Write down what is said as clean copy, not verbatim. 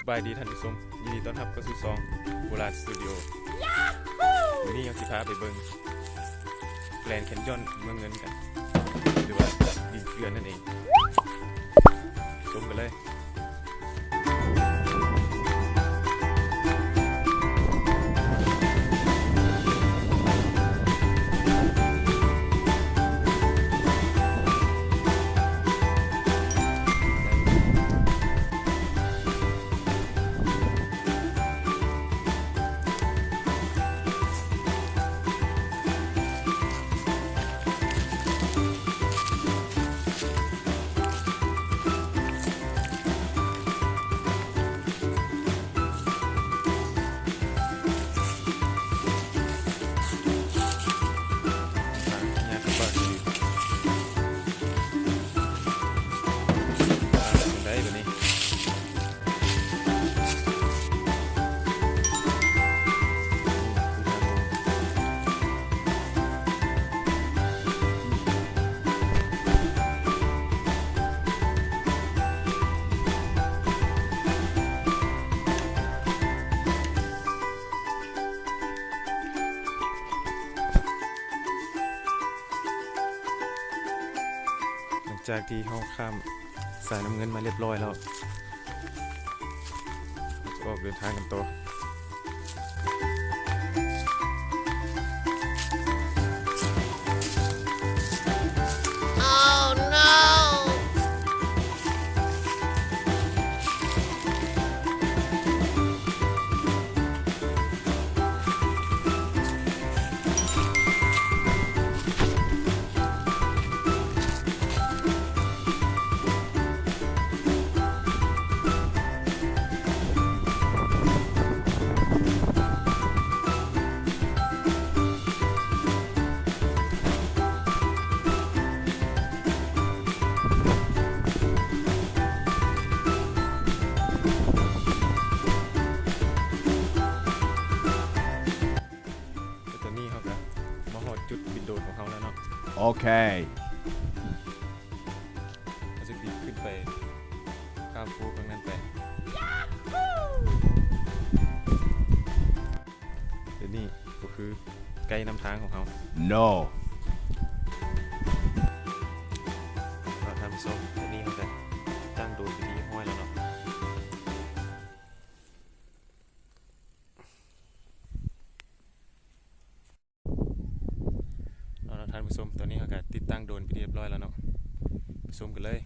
บายดีท่านผู้ชมยินดีต้อนรับเข้าสู่ซองโบราณสตูดิโอวันนี้เราจะพาไปเบิ่งแกรนด์แคนยอนเมืองเงินกันหรือว่าดินเกลือนนั่นเองชมกันเลยจากที่เขาข้ามสายน้ำเงินมาเรียบร้อยแล้วจะออกเดินทางกันต่อจุดบินโดรนของเขาแล้วเนาะโอเคเราจะบินขึ้นไปข้ามฟูตรงนั้นไปเดี๋ยวนี้ก็คือไกด์นำทางของเขา no เราทำโซ่เดี๋ยวนี้เขาจะตั้งโดรนไปที่ห้อยแล้วเนาะท่านผู้ชมตอนนี้เขาก็ติดตั้งโดรนไปเรียบร้อยแล้วเนาะไปชมกันเลย